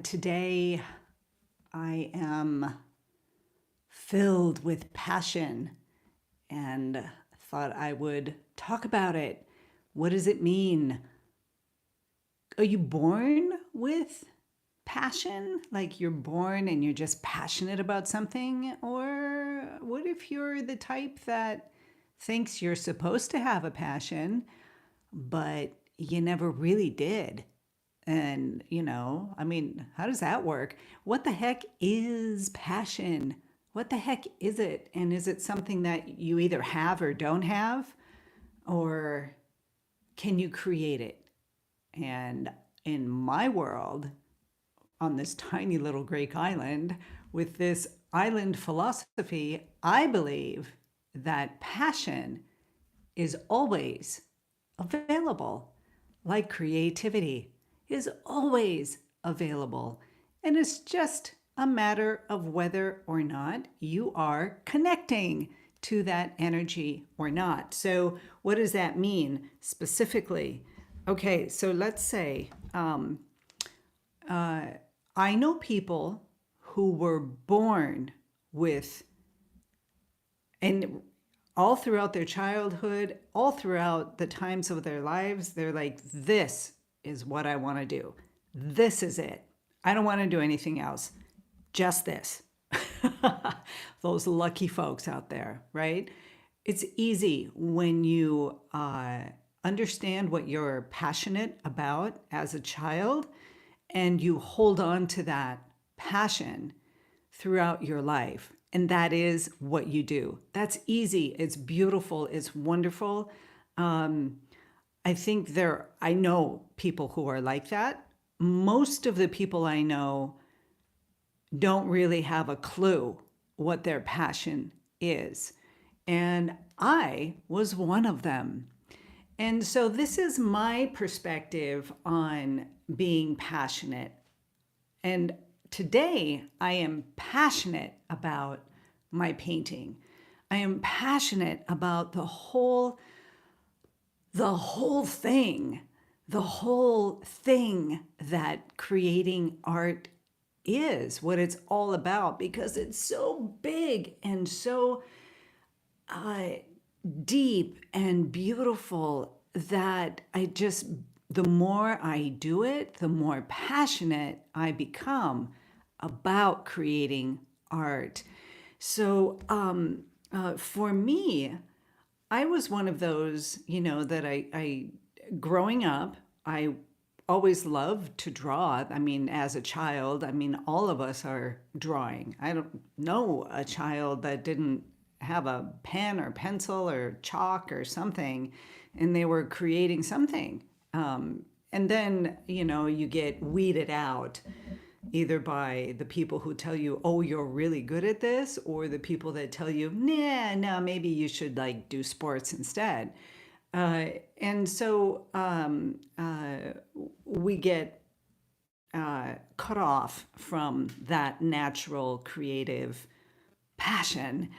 Today I am filled with passion and thought I would talk about it. What does it mean? Are you born with passion? Like you're born and you're just passionate about something? Or what if you're the type that thinks you're supposed to have a passion, but you never really did? And, I mean, how does that work? What the heck is passion? What the heck is it? And is it something that you either have or don't have? Or can you create it? And in my world, on this tiny little Greek island, with this island philosophy, I believe that passion is always available, like creativity is always available. And it's just a matter of whether or not you are connecting to that energy or not. So, what does that mean specifically? Okay, so let's say I know people who were born with, and all throughout their childhood, all throughout the times of their lives, they're like, this is what I want to do. This is it. I don't want to do anything else. Just this. Those lucky folks out there, right? It's easy when you understand what you're passionate about as a child and you hold on to that passion throughout your life. And that is what you do. That's easy. It's beautiful. It's wonderful. I know people who are like that. Most of the people I know don't really have a clue what their passion is. And I was one of them. And so this is my perspective on being passionate. And today I am passionate about my painting. I am passionate about the whole thing, the whole thing that creating art is, what it's all about, because it's so big and so deep and beautiful that the more I do it, the more passionate I become about creating art. So for me, I was one of those, that I growing up, I always loved to draw. I mean, as a child, all of us are drawing. I don't know a child that didn't have a pen or pencil or chalk or something, and they were creating something. And then, you get weeded out either by the people who tell you, oh, you're really good at this, or the people that tell you, nah, no, maybe you should like do sports instead. And so we get cut off from that natural creative passion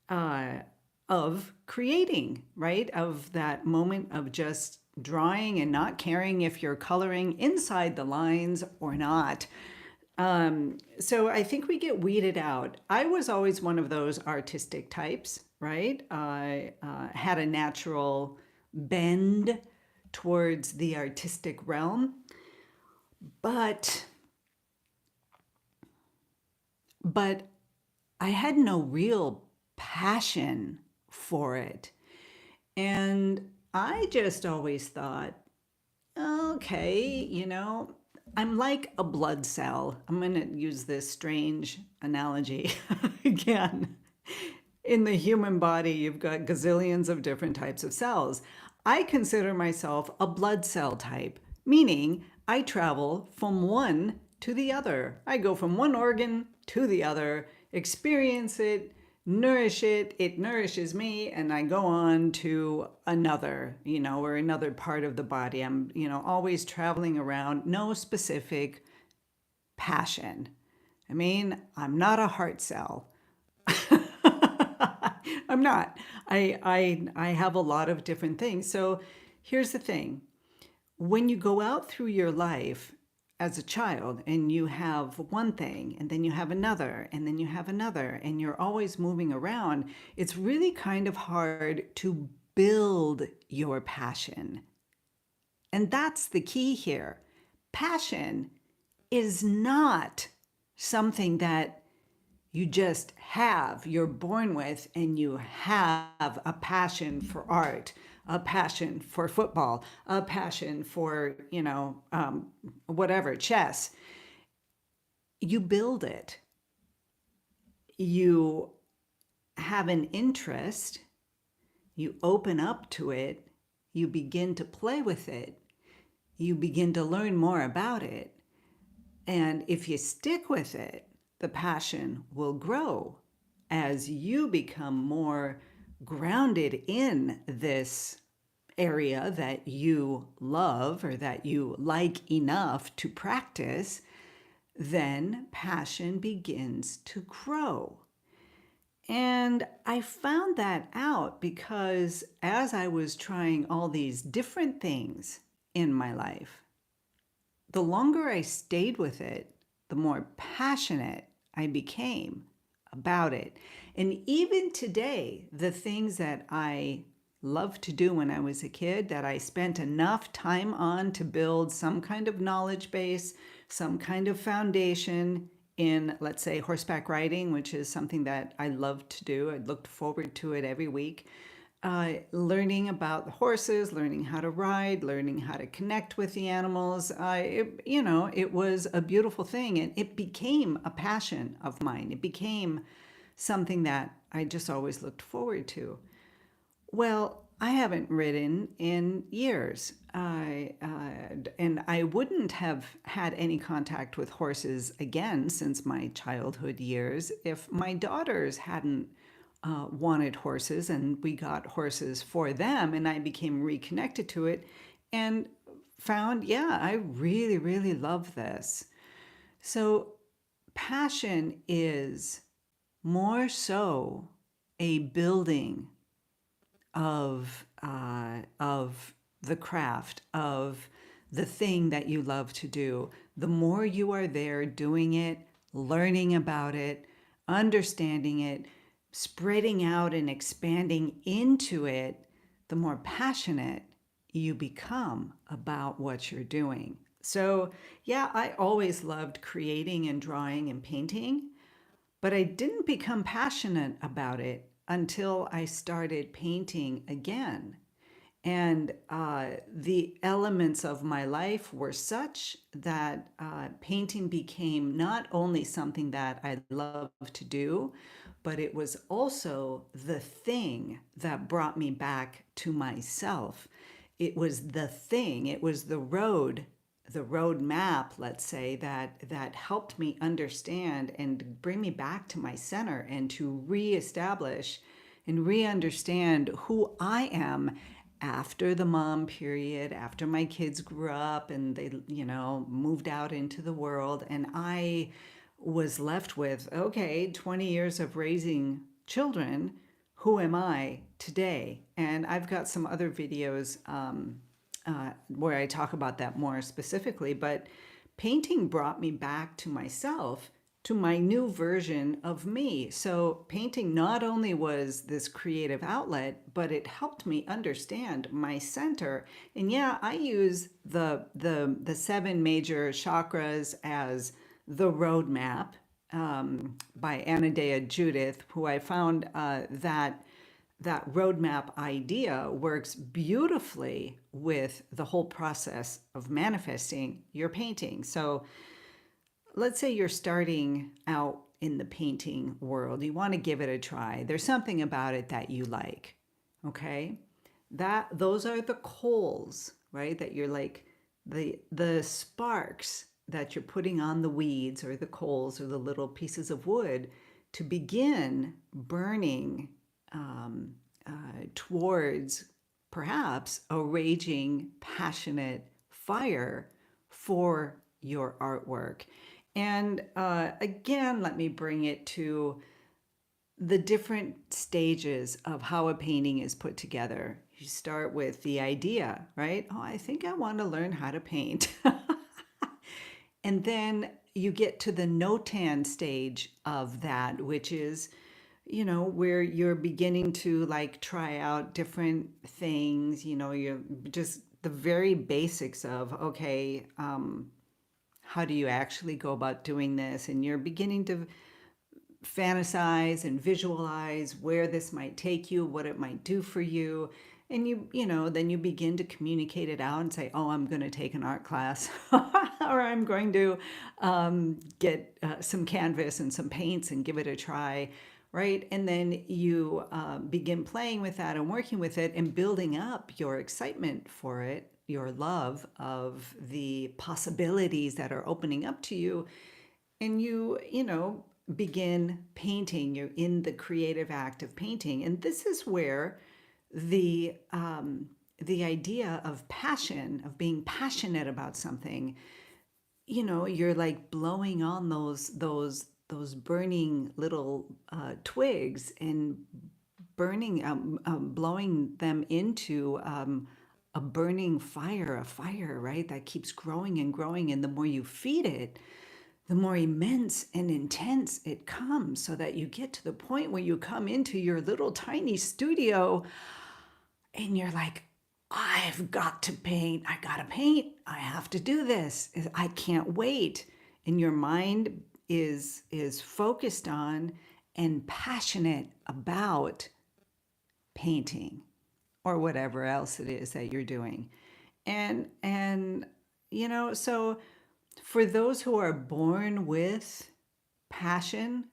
of creating, right? Of that moment of just drawing and not caring if you're coloring inside the lines or not. So I think we get weeded out. I was always one of those artistic types, right? I had a natural bend towards the artistic realm, but I had no real passion for it. And I just always thought, okay, I'm like a blood cell. I'm going to use this strange analogy again. In the human body, you've got gazillions of different types of cells. I consider myself a blood cell type, meaning I travel from one to the other. I go from one organ to the other, experience it, nourish it, it nourishes me, and I go on to another, or another part of the body. I'm, always traveling around, no specific passion. I'm not a heart cell. I'm not. I have a lot of different things. So here's the thing. When you go out through your life, as a child, and you have one thing, and then you have another, and then you have another, and you're always moving around, it's really kind of hard to build your passion. And that's the key here. Passion is not something that you just have, you're born with, and you have a passion for art, a passion for football, a passion for, whatever, chess. You build it. You have an interest, you open up to it, you begin to play with it, you begin to learn more about it. And if you stick with it, the passion will grow as you become more grounded in this area that you love or that you like enough to practice. Then passion begins to grow. And I found that out because as I was trying all these different things in my life, the longer I stayed with it, the more passionate I became about it. And even today, the things that I loved to do when I was a kid, that I spent enough time on to build some kind of knowledge base, some kind of foundation in, let's say, horseback riding, which is something that I loved to do. I looked forward to it every week. Learning about the horses, learning how to ride, learning how to connect with the animals. It was a beautiful thing, and it became a passion of mine. It became something that I just always looked forward to. Well, I haven't ridden in years. And I wouldn't have had any contact with horses again since my childhood years if my daughters hadn't wanted horses, and we got horses for them, and I became reconnected to it and found, yeah, I really, really love this. So passion is more so a building of the craft, of the thing that you love to do. The more you are there doing it, learning about it, understanding it, spreading out and expanding into it, the more passionate you become about what you're doing. So, yeah, I always loved creating and drawing and painting, but I didn't become passionate about it until I started painting again. And the elements of my life were such that painting became not only something that I love to do, but it was also the thing that brought me back to myself. It was the thing, it was the road map, let's say, that helped me understand and bring me back to my center and to reestablish and re-understand who I am after the mom period, after my kids grew up and they, moved out into the world. And I was left with, okay, 20 years of raising children. Who am I today? And I've got some other videos where I talk about that more specifically, but painting brought me back to myself, to my new version of me. So painting not only was this creative outlet, but it helped me understand my center. And yeah, I use the seven major chakras as the roadmap by Anadea Judith, who I found that roadmap idea works beautifully with the whole process of manifesting your painting. So let's say you're starting out in the painting world. You want to give it a try. There's something about it that you like, okay? Those are the coals, right? That you're like the sparks that you're putting on the weeds or the coals or the little pieces of wood to begin burning towards perhaps a raging, passionate fire for your artwork. And again, let me bring it to the different stages of how a painting is put together. You start with the idea, right? Oh, I think I want to learn how to paint. And then you get to the no-tan stage of that, which is, where you're beginning to like try out different things, you're just the very basics of, okay, how do you actually go about doing this? And you're beginning to fantasize and visualize where this might take you, what it might do for you. And then you begin to communicate it out and say, oh, I'm going to take an art class or I'm going to get some canvas and some paints and give it a try. Right. And then you begin playing with that and working with it and building up your excitement for it, your love of the possibilities that are opening up to you. And you begin painting. You're in the creative act of painting. And this is where the idea of passion, of being passionate about something, you're like blowing on those burning little twigs and blowing them into a burning fire, a fire, right? That keeps growing and growing. And the more you feed it, the more immense and intense it comes, so that you get to the point where you come into your little tiny studio and you're like, I've got to paint. I got to paint. I have to do this. I can't wait. And your mind is focused on and passionate about painting or whatever else it is that you're doing. And so for those who are born with passion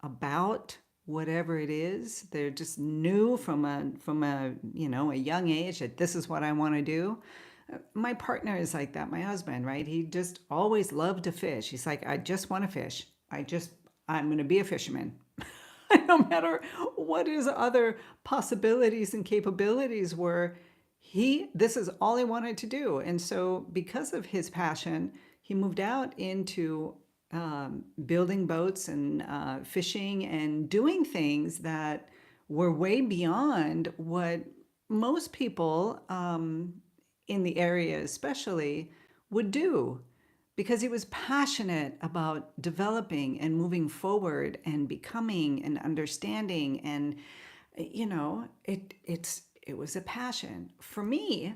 about whatever it is, they're just new from a young age that this is what I want to do. My partner is like that, my husband, right? He just always loved to fish. He's like, I just want to fish. I'm going to be a fisherman. No matter what his other possibilities and capabilities were, this is all he wanted to do. And so because of his passion, he moved out into building boats and fishing and doing things that were way beyond what most people in the area especially would do, because he was passionate about developing and moving forward and becoming and understanding. And it was a passion. For me,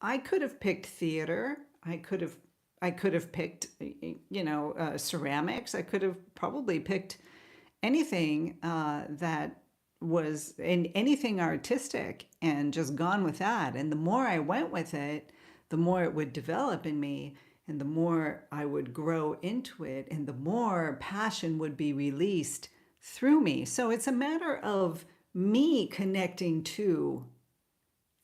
I could have picked theater. I could have picked, ceramics. I could have probably picked anything that was in anything artistic and just gone with that. And the more I went with it, the more it would develop in me, and the more I would grow into it, and the more passion would be released through me. So it's a matter of me connecting to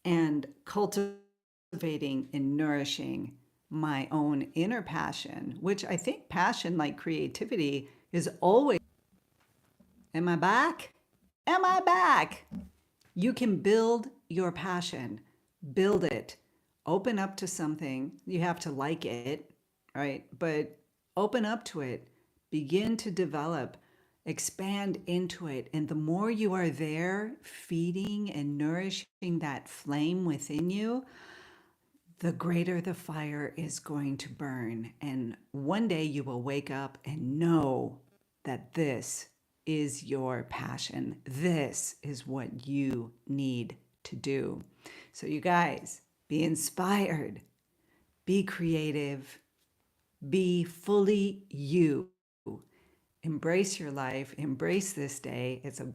and cultivating and nourishing my own inner passion, which I think passion, like creativity, is always. Am I back? Am I back? You can build your passion, build it, open up to something. You have to like it, right? But open up to it, begin to develop, expand into it. And the more you are there feeding and nourishing that flame within you, the greater the fire is going to burn. And one day you will wake up and know that this is your passion. This is what you need to do. So, you guys, be inspired, be creative, be fully you. Embrace your life, embrace this day. It's a